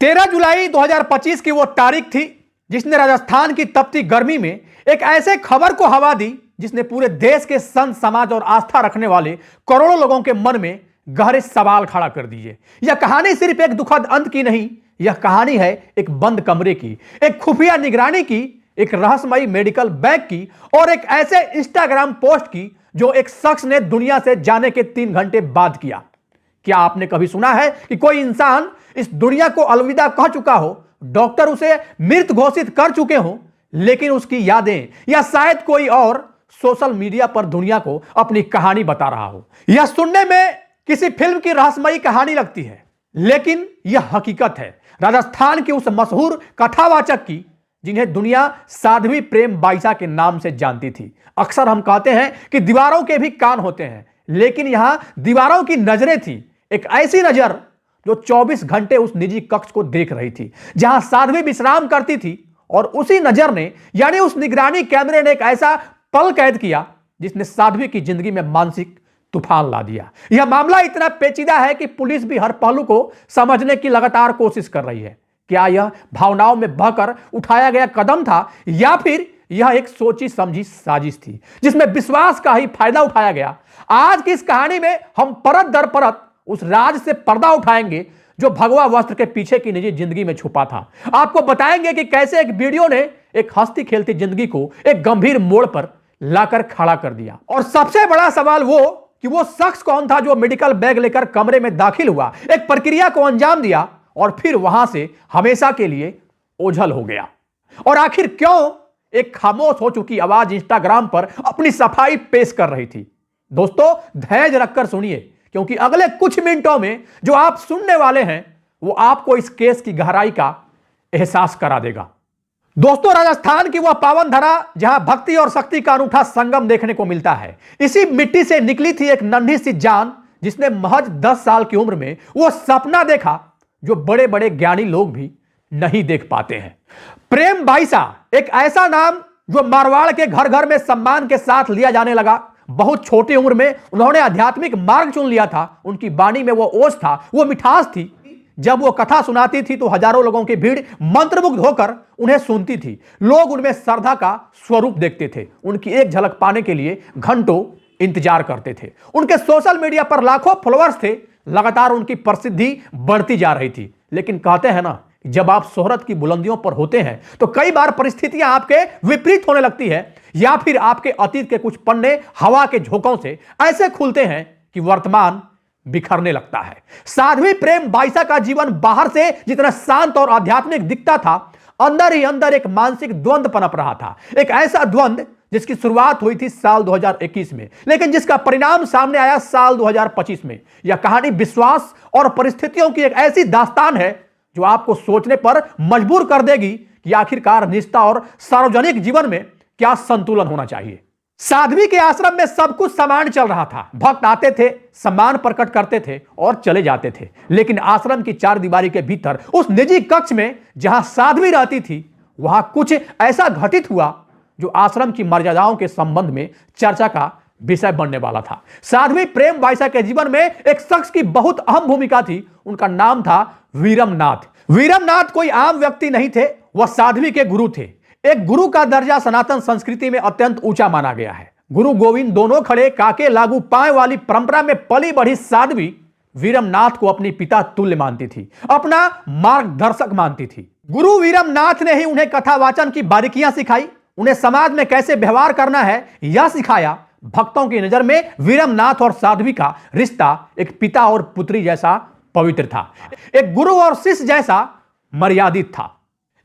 13 जुलाई 2025 की वो तारीख थी जिसने राजस्थान की तपती गर्मी में एक ऐसे खबर को हवा दी जिसने पूरे देश के संत समाज और आस्था रखने वाले करोड़ों लोगों के मन में गहरे सवाल खड़ा कर दिए। यह कहानी सिर्फ एक दुखद अंत की नहीं, यह कहानी है एक बंद कमरे की, एक खुफिया निगरानी की, एक रहस्यमयी मेडिकल बैग की और एक ऐसे इंस्टाग्राम पोस्ट की जो एक शख्स ने दुनिया से जाने के 3 घंटे बाद किया। क्या आपने कभी सुना है कि कोई इंसान इस दुनिया को अलविदा कह चुका हो, डॉक्टर उसे मृत घोषित कर चुके हो, लेकिन उसकी यादें या शायद कोई और सोशल मीडिया पर दुनिया को अपनी कहानी बता रहा हो। यह सुनने में किसी फिल्म की रहस्यमयी कहानी लगती है, लेकिन यह हकीकत है राजस्थान की उस मशहूर कथावाचक की जिन्हें दुनिया साध्वी प्रेम बाईसा के नाम से जानती थी। अक्सर हम कहते हैं कि दीवारों के भी कान होते हैं, लेकिन यहां दीवारों की नजरें थी, एक ऐसी नजर जो 24 घंटे उस निजी कक्ष को देख रही थी जहां साध्वी विश्राम करती थी, और उसी नजर ने यानी उस निगरानी कैमरे ने एक ऐसा पल कैद किया जिसने साध्वी की जिंदगी में मानसिक तूफान ला दिया। यह मामला इतना पेचीदा है कि पुलिस भी हर पहलू को समझने की लगातार कोशिश कर रही है। क्या यह भावनाओं में बहकर उठाया गया कदम था या फिर यह एक सोची समझी साजिश थी जिसमें विश्वास का ही फायदा उठाया गया? आज की इस कहानी में हम परत दर परत उस राज से पर्दा उठाएंगे जो भगवा वस्त्र के पीछे की निजी जिंदगी में छुपा था। आपको बताएंगे कि कैसे एक वीडियो ने एक हंसती खेलती जिंदगी को एक गंभीर मोड़ पर लाकर खड़ा कर दिया। और सबसे बड़ा सवाल वो शख्स कौन था जो मेडिकल बैग लेकर कमरे में दाखिल हुआ, एक प्रक्रिया को अंजाम दिया और फिर वहां से हमेशा के लिए ओझल हो गया। और आखिर क्यों एक खामोश हो चुकी आवाज इंस्टाग्राम पर अपनी सफाई पेश कर रही थी? दोस्तों, धैर्य रखकर सुनिए, क्योंकि अगले कुछ मिनटों में जो आप सुनने वाले हैं वो आपको इस केस की गहराई का एहसास करा देगा। दोस्तों, राजस्थान की वह पावन धरा जहां भक्ति और शक्ति का अनूठा संगम देखने को मिलता है। इसी मिट्टी से निकली थी एक नन्ही सी जान जिसने महज 10 साल की उम्र में वो सपना देखा जो बड़े बड़े ज्ञानी लोग भी नहीं देख पाते हैं। प्रेम बाईसा, एक ऐसा नाम जो मारवाड़ के घर घर में सम्मान के साथ लिया जाने लगा। बहुत छोटी उम्र में उन्होंने आध्यात्मिक मार्ग चुन लिया था। उनकी वाणी में वो ओज था, वो मिठास थी। जब वो कथा सुनाती थी तो हजारों लोगों की भीड़ मंत्रमुग्ध होकर उन्हें सुनती थी। लोग उनमें श्रद्धा का स्वरूप देखते थे, उनकी एक झलक पाने के लिए घंटों इंतजार करते थे। उनके सोशल मीडिया पर लाखों फॉलोअर्स थे, लगातार उनकी प्रसिद्धि बढ़ती जा रही थी। लेकिन कहते हैं ना, जब आप शोहरत की बुलंदियों पर होते हैं तो कई बार परिस्थितियां आपके विपरीत होने लगती है, या फिर आपके अतीत के कुछ पन्ने हवा के झोंकों से ऐसे खुलते हैं कि वर्तमान बिखरने लगता है। साध्वी प्रेम बाईसा का जीवन बाहर से जितना शांत और आध्यात्मिक दिखता था, अंदर ही अंदर एक मानसिक द्वंद्व पनप रहा था। एक ऐसा द्वंद्व जिसकी शुरुआत हुई थी साल 2021 में, लेकिन जिसका परिणाम सामने आया साल 2025 में। यह कहानी विश्वास और परिस्थितियों की एक ऐसी दास्तान है जो आपको सोचने पर मजबूर कर देगी कि आखिरकार निष्ठा और सार्वजनिक जीवन में क्या संतुलन होना चाहिए। साध्वी के आश्रम में सब कुछ समान चल रहा था। भक्त आते थे, सम्मान प्रकट करते थे और चले जाते थे। लेकिन आश्रम की 4 दीवारी के भीतर उस निजी कक्ष में जहां साध्वी रहती थी, वहां कुछ ऐसा घटित हुआ जो आश्रम की मर्यादाओं के संबंध में चर्चा का विषय बनने वाला था। साध्वी प्रेम बाईसा के जीवन में एक शख्स की बहुत अहम भूमिका थी। उनका नाम था वीरमनाथ। वीरमनाथ कोई आम व्यक्ति नहीं थे, वह साध्वी के गुरु थे। एक गुरु का दर्जा सनातन संस्कृति में अत्यंत ऊंचा माना गया है। गुरु गोविंद दोनों खड़े काके लागू पाए वाली परंपरा में पली बढ़ी साध्वी वीरमनाथ को अपनी पिता तुल्य मानती थी, अपना मार्गदर्शक मानती थी। गुरु वीरमनाथ ने ही उन्हें कथावाचन की बारीकियां सिखाई, उन्हें समाज में कैसे व्यवहार करना है यह सिखाया। भक्तों की नजर में वीरमनाथ और साध्वी का रिश्ता एक पिता और पुत्री जैसा पवित्र था, एक गुरु और शिष्य जैसा मर्यादित था।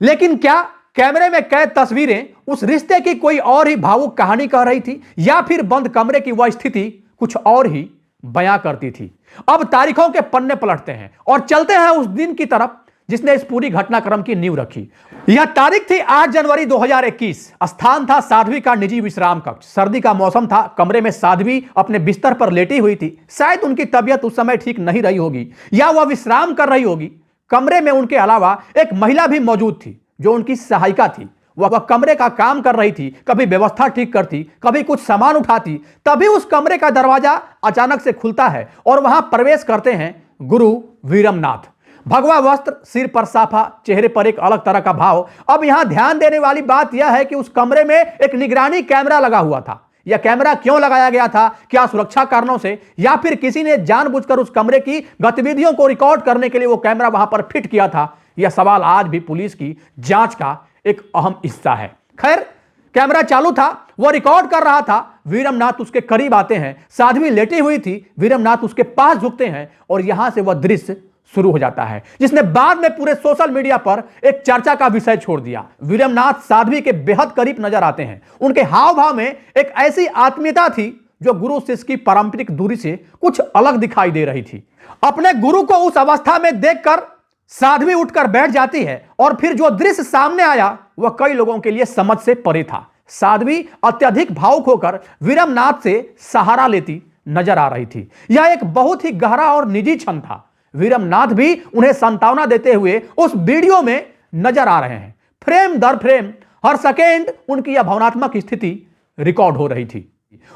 लेकिन क्या कैमरे में कैद तस्वीरें उस रिश्ते की कोई और ही भावुक कहानी कह रही थी, या फिर बंद कमरे की वह स्थिति कुछ और ही बयां करती थी? अब तारीखों के पन्ने पलटते हैं और चलते हैं उस दिन की तरफ जिसने इस पूरी घटनाक्रम की नींव रखी। यह तारीख थी 8 जनवरी 2021। स्थान था साध्वी का निजी विश्राम कक्ष। सर्दी का मौसम था। कमरे में साध्वी अपने बिस्तर पर लेटी हुई थी। शायद उनकी तबीयत उस समय ठीक नहीं रही होगी या वह विश्राम कर रही होगी। कमरे में उनके अलावा एक महिला भी मौजूद थी जो उनकी सहायिका थी। वह कमरे का काम कर रही थी, कभी व्यवस्था ठीक करती, कभी कुछ सामान उठाती। तभी उस कमरे का दरवाजा अचानक से खुलता है और वहां प्रवेश करते हैं गुरु वीरमनाथ। भगवा वस्त्र, सिर पर साफा, चेहरे पर एक अलग तरह का भाव। अब यहां ध्यान देने वाली बात यह है कि उस कमरे में एक निगरानी कैमरा लगा हुआ था। यह कैमरा क्यों लगाया गया था? क्या सुरक्षा कारणों से, या फिर किसी ने जानबूझकर उस कमरे की गतिविधियों को रिकॉर्ड करने के लिए वो कैमरा वहां पर फिट किया था? यह सवाल आज भी पुलिस की जांच का एक अहम हिस्सा है। खैर, कैमरा चालू था, वह रिकॉर्ड कर रहा था। वीरमनाथ उसके करीब आते हैं, साध्वी लेटी हुई थी, वीरमनाथ उसके पास झुकते हैं और यहां से वह दृश्य शुरू हो जाता है जिसने बाद में पूरे सोशल मीडिया पर एक चर्चा का विषय छोड़ दिया। वीरमनाथ साध्वी के बेहद करीब नजर आते हैं। उनके हाव भाव में एक ऐसी आत्मीयता थी जो गुरु शिष्य की पारंपरिक दूरी से कुछ अलग दिखाई दे रही थी। अपने गुरु को उस अवस्था में देखकर साध्वी उठकर बैठ जाती है और फिर जो दृश्य सामने आया वह कई लोगों के लिए समझ से परे था। साध्वी अत्यधिक भावुक होकर वीरमनाथ से सहारा लेती नजर आ रही थी। यह एक बहुत ही गहरा और निजी क्षण था। वीरमनाथ भी उन्हें सांत्वना देते हुए उस वीडियो में नजर आ रहे हैं। फ्रेम दर फ्रेम हर सेकेंड उनकी यह भावनात्मक स्थिति रिकॉर्ड हो रही थी।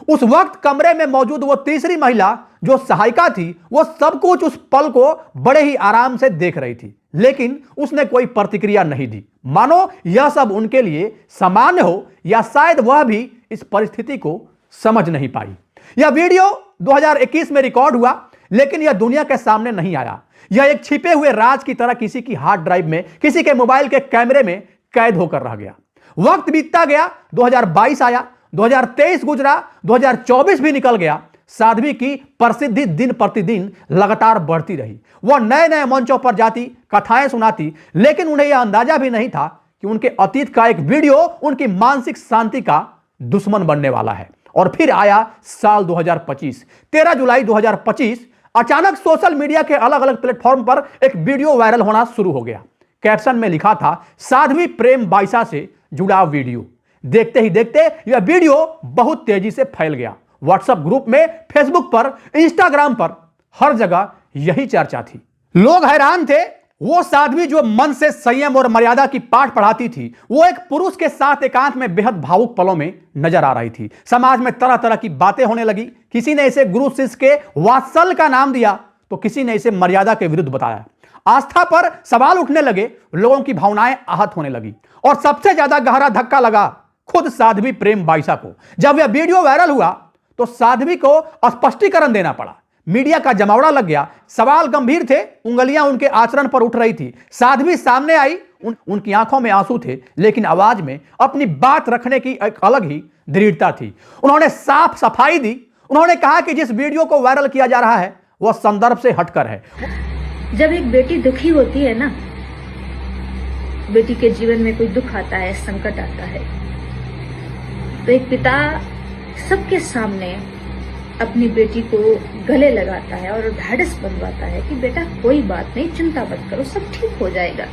उस वक्त कमरे में मौजूद वो तीसरी महिला जो सहायिका थी, वो सब कुछ उस पल को बड़े ही आराम से देख रही थी, लेकिन उसने कोई प्रतिक्रिया नहीं दी, मानो यह सब उनके लिए सामान्य हो, या शायद वह भी इस परिस्थिति को समझ नहीं पाई। यह वीडियो 2021 में रिकॉर्ड हुआ, लेकिन यह दुनिया के सामने नहीं आया। यह एक छिपे हुए राज की तरह किसी की हार्ड ड्राइव में, किसी के मोबाइल के कैमरे में कैद होकर रह गया। वक्त बीतता गया, 2022 आया, 2023 गुजरा, 2024 भी निकल गया। साध्वी की प्रसिद्धि दिन प्रतिदिन लगातार बढ़ती रही। वह नए नए मंचों पर जाती, कथाएं सुनाती, लेकिन उन्हें यह अंदाजा भी नहीं था कि उनके अतीत का एक वीडियो उनकी मानसिक शांति का दुश्मन बनने वाला है। और फिर आया साल 2025, 13 जुलाई 2025। अचानक सोशल मीडिया के अलग अलग प्लेटफॉर्म पर एक वीडियो वायरल होना शुरू हो गया। कैप्शन में लिखा था, साध्वी प्रेम बाईसा से जुड़ा वीडियो। देखते ही देखते यह वीडियो बहुत तेजी से फैल गया। व्हाट्सएप ग्रुप में, फेसबुक पर, इंस्टाग्राम पर, हर जगह यही चर्चा थी। लोग हैरान थे। वो साध्वी जो मन से संयम और मर्यादा की पाठ पढ़ाती थी, वो एक पुरुष के साथ एकांत में बेहद भावुक पलों में नजर आ रही थी। समाज में तरह तरह की बातें होने लगी। किसी ने इसे गुरु शिष्य के वात्सल्य का नाम दिया, तो किसी ने इसे मर्यादा के विरुद्ध बताया। आस्था पर सवाल उठने लगे, लोगों की भावनाएं आहत होने लगी। और सबसे ज्यादा गहरा धक्का लगा खुद साध्वी प्रेम बाईसा को। जब यह वीडियो वायरल हुआ तो साध्वी को स्पष्टीकरण देना पड़ा। मीडिया का जमावड़ा लग गया। सवाल गंभीर थे, उंगलियां उनके आचरण पर उठ रही थी। साध्वी सामने आई, उनकी आंखों में आंसू थे, लेकिन आवाज में अपनी बात रखने की एक अलग ही दृढ़ता थी। उन्होंने साफ सफाई दी। उन्होंने कहा कि जिस वीडियो को वायरल किया जा रहा है वह संदर्भ से हटकर है। जब एक बेटी दुखी होती है ना, बेटी के जीवन में कोई दुख आता है, संकट आता है, तो एक पिता सबके सामने अपनी बेटी को गले लगाता है और ढाढ़स बंधवाता है कि बेटा कोई बात नहीं, चिंता मत करो, सब ठीक हो जाएगा।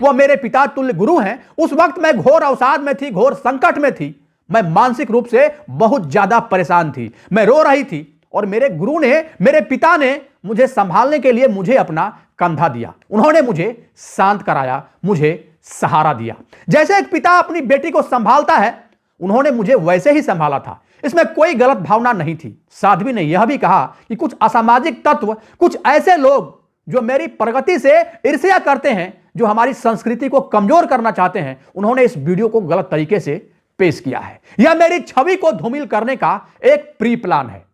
वह मेरे पिता तुल्य गुरु हैं। उस वक्त मैं घोर अवसाद में थी, घोर संकट में थी। मैं मानसिक रूप से बहुत ज्यादा परेशान थी। मैं रो रही थी और मेरे गुरु ने, मेरे पिता ने मुझे संभालने के लिए मुझे अपना कंधा दिया। उन्होंने मुझे शांत कराया, मुझे सहारा दिया। जैसे एक पिता अपनी बेटी को संभालता है, उन्होंने मुझे वैसे ही संभाला था। इसमें कोई गलत भावना नहीं थी। साध्वी ने यह भी कहा कि कुछ असामाजिक तत्व, कुछ ऐसे लोग जो मेरी प्रगति से ईर्ष्या करते हैं, जो हमारी संस्कृति को कमजोर करना चाहते हैं, उन्होंने इस वीडियो को गलत तरीके से पेश किया है। यह मेरी छवि को धूमिल करने का एक प्री प्लान है।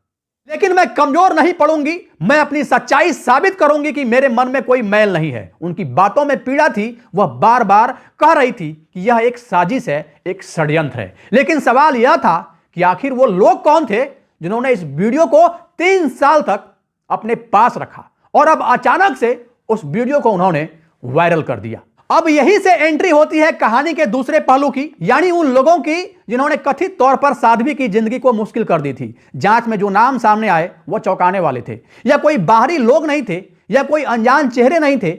लेकिन मैं कमजोर नहीं पड़ूंगी। मैं अपनी सच्चाई साबित करूंगी कि मेरे मन में कोई मैल नहीं है। उनकी बातों में पीड़ा थी। वह बार बार कह रही थी कि यह एक साजिश है, एक षड्यंत्र है। लेकिन सवाल यह था कि आखिर वो लोग कौन थे जिन्होंने इस वीडियो को 3 साल तक अपने पास रखा और अब अचानक से उस वीडियो को उन्होंने वायरल कर दिया। अब यहीं से एंट्री होती है कहानी के दूसरे पहलू की, यानी उन लोगों की जिन्होंने कथित तौर पर साध्वी की जिंदगी को मुश्किल कर दी थी। जांच में जो नाम सामने आए वो चौंकाने वाले थे। यह कोई बाहरी लोग नहीं थे, यह कोई अनजान चेहरे नहीं थे।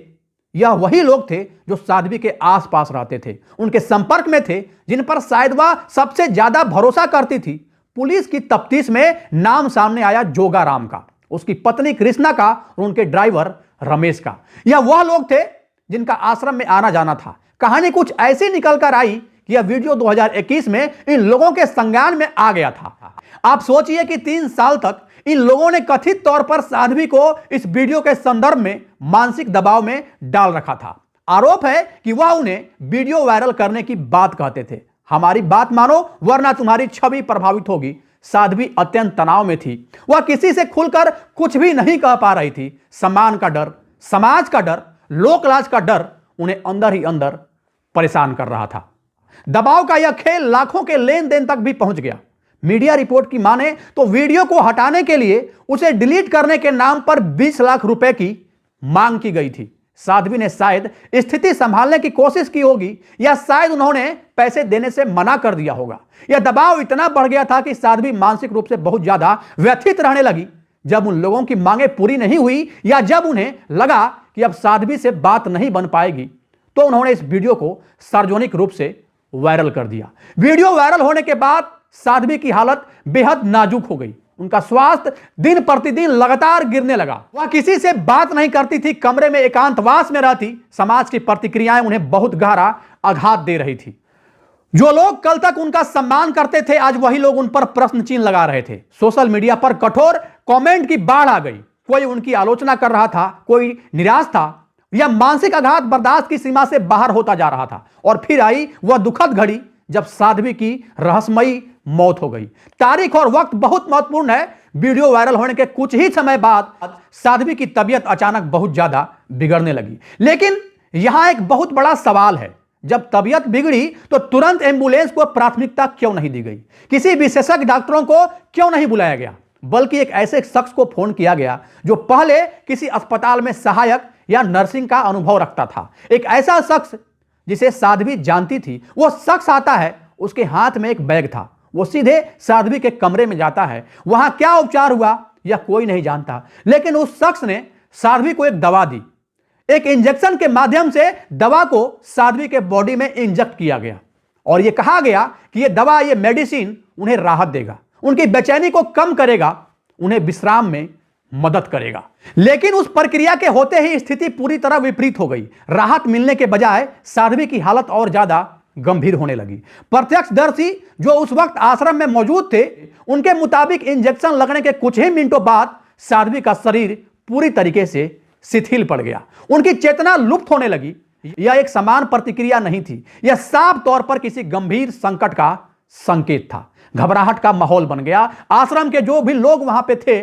यह वही लोग थे जो साध्वी के आसपास रहते थे, उनके संपर्क में थे, जिन पर शायद वह सबसे ज्यादा भरोसा करती थी। पुलिस की तफ्तीश में नाम सामने आया जोगाराम का, उसकी पत्नी कृष्णा का और उनके ड्राइवर रमेश का। यह वह लोग थे जिनका आश्रम में आना जाना था। कहानी कुछ ऐसी निकल कर आई कि यह वीडियो 2021 में इन लोगों के संज्ञान में आ गया था। आप सोचिए कि 3 साल तक इन लोगों ने कथित तौर पर साध्वी को इस वीडियो के संदर्भ में मानसिक दबाव में डाल रखा था। आरोप है कि वह उन्हें वीडियो वायरल करने की बात कहते थे। हमारी बात मानो वरना तुम्हारी छवि प्रभावित होगी। साध्वी अत्यंत तनाव में थी। वह किसी से खुलकर कुछ भी नहीं कह पा रही थी। सम्मान का डर, समाज का डर, लोकलाज का डर उन्हें अंदर ही अंदर परेशान कर रहा था। दबाव का यह खेल लाखों के लेन देन तक भी पहुंच गया। मीडिया रिपोर्ट की माने तो वीडियो को हटाने के लिए उसे डिलीट करने के नाम पर 20 लाख रुपए की मांग की गई थी। साध्वी ने शायद स्थिति संभालने की कोशिश की होगी या शायद उन्होंने पैसे देने से मना कर दिया होगा। यह दबाव इतना बढ़ गया था कि साध्वी मानसिक रूप से बहुत ज्यादा व्यथित रहने लगी। जब उन लोगों की मांगें पूरी नहीं हुई या जब उन्हें लगा कि अब साध्वी से बात नहीं बन पाएगी तो उन्होंने इस वीडियो को सार्वजनिक रूप से वायरल कर दिया। वीडियो वायरल होने के बाद साध्वी की हालत बेहद नाजुक हो गई। उनका स्वास्थ्य दिन प्रतिदिन लगातार गिरने लगा। वह किसी से बात नहीं करती थी, कमरे में एकांतवास में रहती। समाज की प्रतिक्रियाएं उन्हें बहुत गहरा आघात दे रही थी। जो लोग कल तक उनका सम्मान करते थे आज वही लोग उन पर प्रश्न चिन्ह लगा रहे थे। सोशल मीडिया पर कठोर कमेंट की बाढ़ आ गई। कोई उनकी आलोचना कर रहा था, कोई निराश था या मानसिक आघात बर्दाश्त की सीमा से बाहर होता जा रहा था। और फिर आई वह दुखद घड़ी जब साध्वी की रहस्यमयी मौत हो गई। तारीख और वक्त बहुत महत्वपूर्ण है। वीडियो वायरल होने के कुछ ही समय बाद साध्वी की तबीयत अचानक बहुत ज्यादा बिगड़ने लगी। लेकिन यहां एक बहुत बड़ा सवाल है, जब तबीयत बिगड़ी तो तुरंत एम्बुलेंस को प्राथमिकता क्यों नहीं दी गई? किसी विशेषज्ञ डॉक्टरों को क्यों नहीं बुलाया गया, बल्कि एक ऐसे शख्स को फोन किया गया जो पहले किसी अस्पताल में सहायक या नर्सिंग का अनुभव रखता था। एक ऐसा शख्स जिसे साध्वी जानती थी। वो शख्स आता है, उसके हाथ में एक बैग था। वो सीधे साध्वी के कमरे में जाता है। वहां क्या उपचार हुआ यह कोई नहीं जानता, लेकिन उस शख्स ने साध्वी को एक दवा दी। एक इंजेक्शन के माध्यम से दवा को साध्वी के बॉडी में इंजेक्ट किया गया और यह कहा गया कि यह दवा, यह मेडिसिन उन्हें राहत देगा, उनकी बेचैनी को कम करेगा, उन्हें विश्राम में मदद करेगा। लेकिन उस प्रक्रिया के होते ही स्थिति पूरी तरह विपरीत हो गई। राहत मिलने के बजाय साध्वी की हालत और ज्यादा गंभीर होने लगी। प्रत्यक्षदर्शी जो उस वक्त आश्रम में मौजूद थे, उनके मुताबिक इंजेक्शन लगने के कुछ ही मिनटों बाद साध्वी का शरीर पूरी तरीके से शिथिल पड़ गया। उनकी चेतना लुप्त होने लगी। यह एक समान प्रतिक्रिया नहीं थी, यह साफ तौर पर किसी गंभीर संकट का संकेत था। घबराहट का माहौल बन गया। आश्रम के जो भी लोग वहां पे थे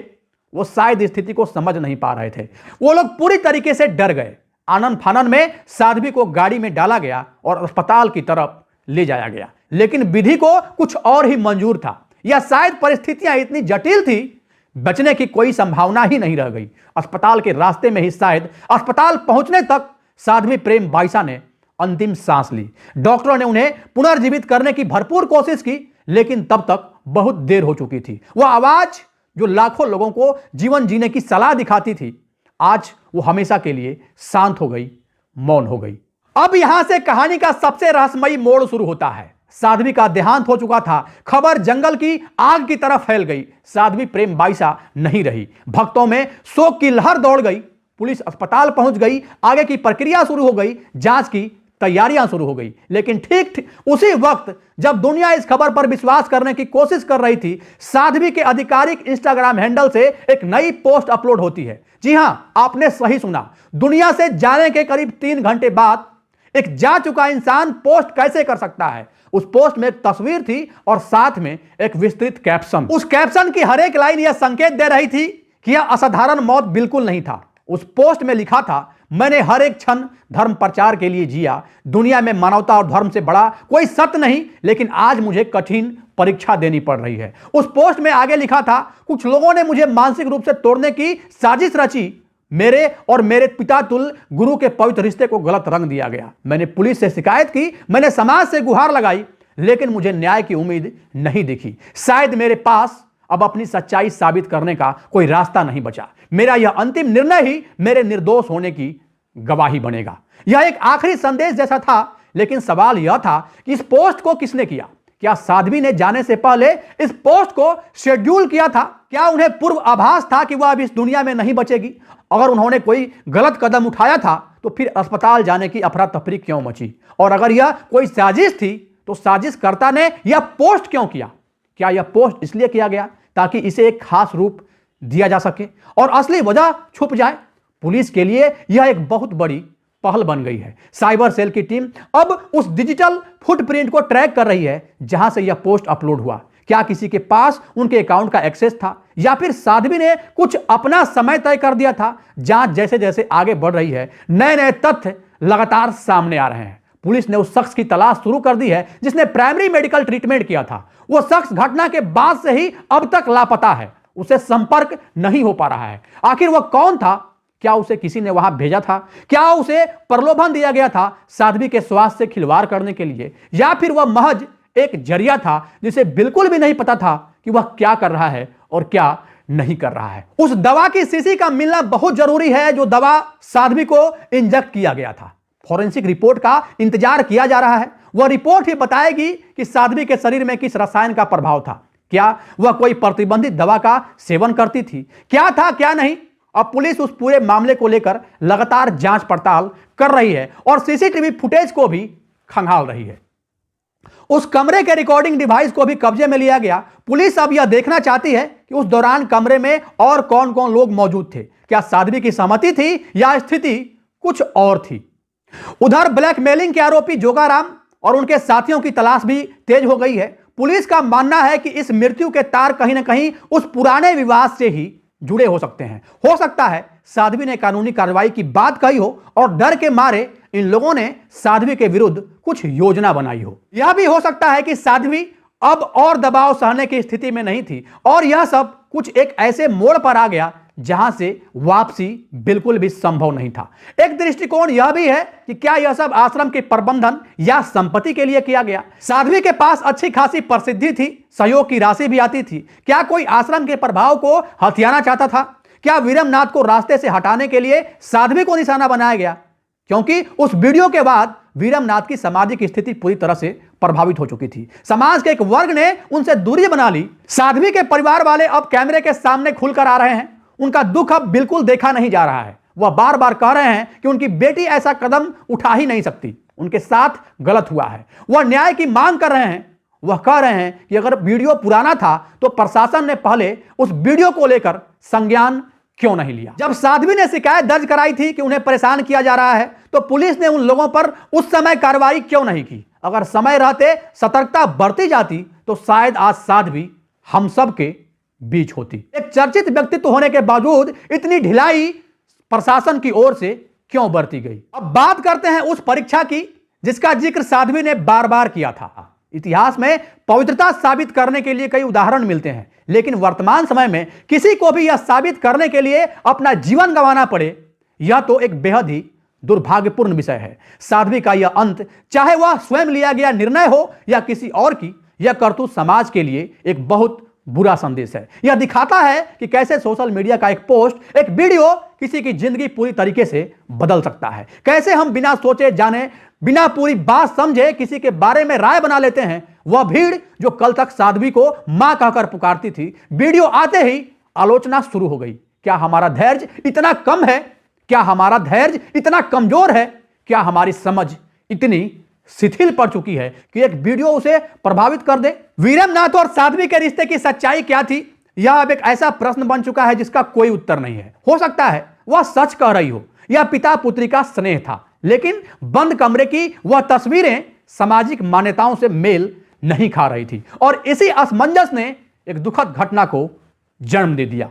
वो शायद स्थिति को समझ नहीं पा रहे थे। वो लोग पूरी तरीके से डर गए। आनन फानन में साध्वी को गाड़ी में डाला गया और अस्पताल की तरफ ले जाया गया। लेकिन विधि को कुछ और ही मंजूर था, या शायद परिस्थितियां इतनी जटिल थी बचने की कोई संभावना ही नहीं रह गई। अस्पताल के रास्ते में ही शायद अस्पताल पहुंचने तक साध्वी प्रेम बाईसा ने अंतिम सांस ली। डॉक्टरों ने उन्हें पुनर्जीवित करने की भरपूर कोशिश की, लेकिन तब तक बहुत देर हो चुकी थी। वह आवाज जो लाखों लोगों को जीवन जीने की सलाह दिखाती थी, आज वो हमेशा के लिए शांत हो गई, मौन हो गई। अब यहां से कहानी का सबसे रहस्यमयी मोड़ शुरू होता है। साध्वी का देहांत हो चुका था। खबर जंगल की आग की तरह फैल गई। साध्वी प्रेम बाईसा नहीं रही। भक्तों में शोक की लहर दौड़ गई। पुलिस अस्पताल पहुंच गई। आगे की प्रक्रिया शुरू हो गई। जांच की तैयारियां शुरू हो गई। लेकिन ठीक उसी वक्त जब दुनिया इस खबर पर विश्वास करने की कोशिश कर रही थी, साध्वी के आधिकारिक इंस्टाग्राम हैंडल से एक नई पोस्ट अपलोड होती है। जी हां, आपने सही सुना। दुनिया से जाने के करीब 3 घंटे बाद एक जा चुका इंसान पोस्ट कैसे कर सकता है? उस पोस्ट में एक तस्वीर थी और साथ में एक विस्तृत कैप्शन। उस कैप्शन की हर एक लाइन यह संकेत दे रही थी कि यह असाधारण मौत बिल्कुल नहीं था। उस पोस्ट में लिखा था, मैंने हर एक क्षण धर्म प्रचार के लिए जिया। दुनिया में मानवता और धर्म से बड़ा कोई सत्य नहीं, लेकिन आज मुझे कठिन परीक्षा देनी पड़ रही है। उस पोस्ट में आगे लिखा था, कुछ लोगों ने मुझे मानसिक रूप से तोड़ने की साजिश रची। मेरे और मेरे पिता तुल्य गुरु के पवित्र रिश्ते को गलत रंग दिया गया। मैंने पुलिस से शिकायत की, मैंने समाज से गुहार लगाई, लेकिन मुझे न्याय की उम्मीद नहीं दिखी। शायद मेरे पास अब अपनी सच्चाई साबित करने का कोई रास्ता नहीं बचा। मेरा यह अंतिम निर्णय ही मेरे निर्दोष होने की गवाही बनेगा। यह एक आखिरी संदेश जैसा था, लेकिन सवाल यह था कि इस पोस्ट को किसने किया? क्या साध्वी ने जाने से पहले इस पोस्ट को शेड्यूल किया था? क्या उन्हें पूर्व आभास था कि वह अब इस दुनिया में नहीं बचेगी? अगर उन्होंने कोई गलत कदम उठाया था तो फिर अस्पताल जाने की अफरा तफरी क्यों मची? और अगर यह कोई साजिश थी तो साजिशकर्ता ने यह पोस्ट क्यों किया? क्या यह पोस्ट इसलिए किया गया ताकि इसे एक खास रूप दिया जा सके और असली वजह छुप जाए। पुलिस के लिए यह एक बहुत बड़ी पहल बन गई है। साइबर सेल की टीम अब उस डिजिटल फुटप्रिंट को ट्रैक कर रही है जहां से यह पोस्ट अपलोड हुआ। क्या किसी के पास उनके अकाउंट का एक्सेस था या फिर साध्वी ने कुछ अपना समय तय कर दिया था? जांच जैसे जैसे आगे बढ़ रही है, नए नए तथ्य लगातार सामने आ रहे हैं। पुलिस ने उस शख्स की तलाश शुरू कर दी है जिसने प्राइमरी मेडिकल ट्रीटमेंट किया था। वो शख्स घटना के बाद से ही अब तक लापता है, उसे संपर्क नहीं हो पा रहा है। आखिर वह कौन था? क्या उसे किसी ने वहां भेजा था? क्या उसे प्रलोभन दिया गया था साध्वी के स्वास्थ्य से खिलवाड़ करने के लिए, या फिर वह महज एक जरिया था जिसे बिल्कुल भी नहीं पता था कि वह क्या कर रहा है और क्या नहीं कर रहा है? उस दवा की शीशी का मिलना बहुत जरूरी है जो दवा साध्वी को इंजेक्ट किया गया था। फॉरेंसिक रिपोर्ट का इंतजार किया जा रहा है। वह रिपोर्ट ही बताएगी कि साध्वी के शरीर में किस रसायन का प्रभाव था। क्या वह कोई प्रतिबंधित दवा का सेवन करती थी? क्या था क्या नहीं? अब पुलिस उस पूरे मामले को लेकर लगातार जांच पड़ताल कर रही है और सीसीटीवी फुटेज को भी खंगाल रही है। उस कमरे के रिकॉर्डिंग डिवाइस को भी कब्जे में लिया गया। पुलिस अब यह देखना चाहती है कि उस दौरान कमरे में और कौन कौन लोग मौजूद थे। क्या साध्वी की सहमति थी या स्थिति कुछ और थी? उधर ब्लैकमेलिंग के आरोपी जोगाराम और उनके साथियों की तलाश भी तेज हो गई है। पुलिस का मानना है कि इस मृत्यु के तार कहीं ना कहीं उस पुराने विवाद से ही जुड़े हो सकते हैं। हो सकता है साध्वी ने कानूनी कार्रवाई की बात कही हो और डर के मारे इन लोगों ने साध्वी के विरुद्ध कुछ योजना बनाई हो। यह भी हो सकता है कि साध्वी अब और दबाव सहने की स्थिति में नहीं थी और यह सब कुछ एक ऐसे मोड़ पर आ गया जहां से वापसी बिल्कुल भी संभव नहीं था। एक दृष्टिकोण यह भी है कि क्या यह सब आश्रम के प्रबंधन या संपत्ति के लिए किया गया? साध्वी के पास अच्छी खासी प्रसिद्धि थी, सहयोग की राशि भी आती थी। क्या कोई आश्रम के प्रभाव को हथियाना चाहता था? क्या वीरमनाथ को रास्ते से हटाने के लिए साध्वी को निशाना बनाया गया? क्योंकि उस वीडियो के बाद वीरमनाथ की सामाजिक स्थिति पूरी तरह से प्रभावित हो चुकी थी। समाज के एक वर्ग ने उनसे दूरी बना ली। साध्वी के परिवार वाले अब कैमरे के सामने खुलकर आ रहे हैं। उनका दुख अब बिल्कुल देखा नहीं जा रहा है। वह बार बार कह रहे हैं कि उनकी बेटी ऐसा कदम उठा ही नहीं सकती, उनके साथ गलत हुआ है। वह न्याय की मांग कर रहे हैं। वह कह रहे हैं कि अगर वीडियो पुराना था तो प्रशासन ने पहले उस वीडियो को लेकर संज्ञान क्यों नहीं लिया? जब साध्वी ने शिकायत दर्ज कराई थी कि उन्हें परेशान किया जा रहा है तो पुलिस ने उन लोगों पर उस समय कार्रवाई क्यों नहीं की? अगर समय रहते सतर्कता बरती जाती तो शायद आज साध्वी हम सब के बीच होती। एक चर्चित व्यक्तित्व होने के बावजूद इतनी ढिलाई प्रशासन की ओर से क्यों बरती गई? अब बात करते हैं उस परीक्षा की जिसका जिक्र साध्वी ने बार बार किया था। इतिहास में पवित्रता साबित करने के लिए कई उदाहरण मिलते हैं, लेकिन वर्तमान समय में किसी को भी यह साबित करने के लिए अपना जीवन गंवाना पड़े, यह तो एक बेहद ही दुर्भाग्यपूर्ण विषय है। साध्वी का यह अंत, चाहे वह स्वयं लिया गया निर्णय हो या किसी और की, यह करतूत समाज के लिए एक बहुत बुरा संदेश है। यह दिखाता है कि कैसे सोशल मीडिया का एक पोस्ट, एक वीडियो किसी की जिंदगी पूरी तरीके से बदल सकता है। कैसे हम बिना सोचे जाने, बिना पूरी बात समझे किसी के बारे में राय बना लेते हैं। वह भीड़ जो कल तक साध्वी को मां कहकर पुकारती थी, वीडियो आते ही आलोचना शुरू हो गई। क्या हमारा धैर्य इतना कम है? क्या हमारा धैर्य इतना कमजोर है? क्या हमारी समझ इतनी शिथिल पड़ चुकी है कि एक वीडियो उसे प्रभावित कर दे? वीरमनाथ और साध्वी के रिश्ते की सच्चाई क्या थी? यह अब एक ऐसा प्रश्न बन चुका है जिसका कोई उत्तर नहीं है। हो सकता है वह सच कह रही हो, यह पिता पुत्री का स्नेह था, लेकिन बंद कमरे की वह तस्वीरें सामाजिक मान्यताओं से मेल नहीं खा रही थी और इसी असमंजस ने एक दुखद घटना को जन्म दे दिया।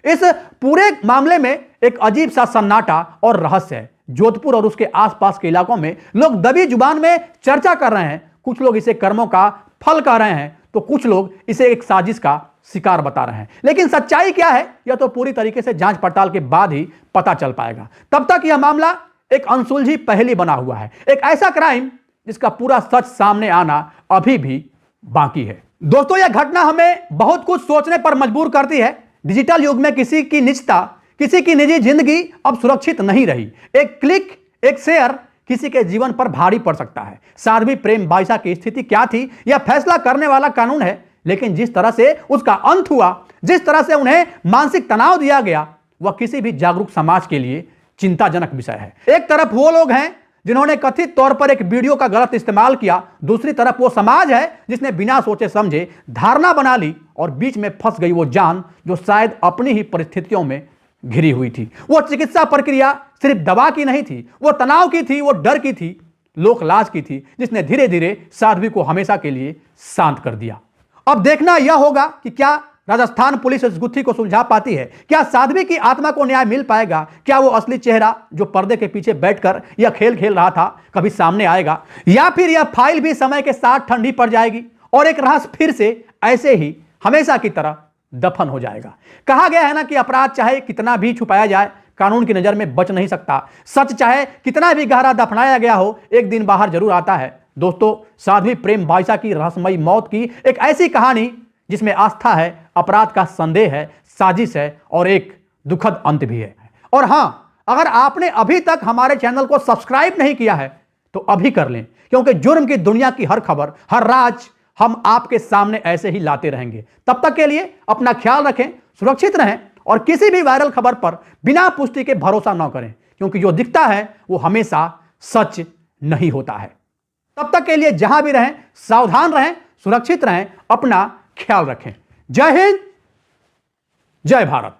इस पूरे मामले में एक अजीब सा सन्नाटा और रहस्य है। जोधपुर और उसके आसपास के इलाकों में लोग दबी जुबान में चर्चा कर रहे हैं। कुछ लोग इसे कर्मों का फल कह रहे हैं तो कुछ लोग इसे एक साजिश का शिकार बता रहे हैं। लेकिन सच्चाई क्या है यह तो पूरी तरीके से जांच पड़ताल के बाद ही पता चल पाएगा। तब तक यह मामला एक अनसुलझी पहेली बना हुआ है, एक ऐसा क्राइम जिसका पूरा सच सामने आना अभी भी बाकी है। दोस्तों, यह घटना हमें बहुत कुछ सोचने पर मजबूर करती है। डिजिटल युग में किसी की निजता, किसी की निजी जिंदगी अब सुरक्षित नहीं रही। एक क्लिक, एक शेयर किसी के जीवन पर भारी पड़ सकता है। साध्वी प्रेम बाईसा की स्थिति क्या थी यह फैसला करने वाला कानून है, लेकिन जिस तरह से उसका अंत हुआ, जिस तरह से उन्हें मानसिक तनाव दिया गया, वह किसी भी जागरूक समाज के लिए चिंताजनक विषय है। एक तरफ वो लोग हैं जिन्होंने कथित तौर पर एक वीडियो का गलत इस्तेमाल किया, दूसरी तरफ वो समाज है जिसने बिना सोचे समझे धारणा बना ली और बीच में फंस गई वो जान जो शायद अपनी ही परिस्थितियों में घिरी हुई थी। वो चिकित्सा प्रक्रिया सिर्फ दवा की नहीं थी, वो तनाव की थी, वो डर की थी, लोक लाज की थी, जिसने धीरे धीरे साध्वी को हमेशा के लिए शांत कर दिया। अब देखना यह होगा कि क्या राजस्थान पुलिस इस गुत्थी को सुलझा पाती है। क्या साध्वी की आत्मा को न्याय मिल पाएगा? क्या वो असली चेहरा जो पर्दे के पीछे बैठकर यह खेल खेल रहा था कभी सामने आएगा, या फिर यह फाइल भी समय के साथ ठंडी पड़ जाएगी और एक रहस्य फिर से ऐसे ही हमेशा की तरह दफन हो जाएगा। कहा गया है ना कि अपराध चाहे कितना भी छुपाया जाए, कानून की नजर में बच नहीं सकता। सच चाहे कितना भी गहरा दफनाया गया हो, एक दिन बाहर जरूर आता है। दोस्तों, साध्वी प्रेम बाईसा की रहस्यमयी मौत की एक ऐसी कहानी जिसमें आस्था है, अपराध का संदेह है, साजिश है और एक दुखद अंत भी है। और हां, अगर आपने अभी तक हमारे चैनल को सब्सक्राइब नहीं किया है तो अभी कर लें, क्योंकि जुर्म की दुनिया की हर खबर, हर राज हम आपके सामने ऐसे ही लाते रहेंगे। तब तक के लिए अपना ख्याल रखें, सुरक्षित रहें और किसी भी वायरल खबर पर बिना पुष्टि के भरोसा न करें, क्योंकि जो दिखता है वो हमेशा सच नहीं होता है। तब तक के लिए जहां भी रहें, सावधान रहें, सुरक्षित रहें, अपना ख्याल रखें। जय हिंद, जय भारत।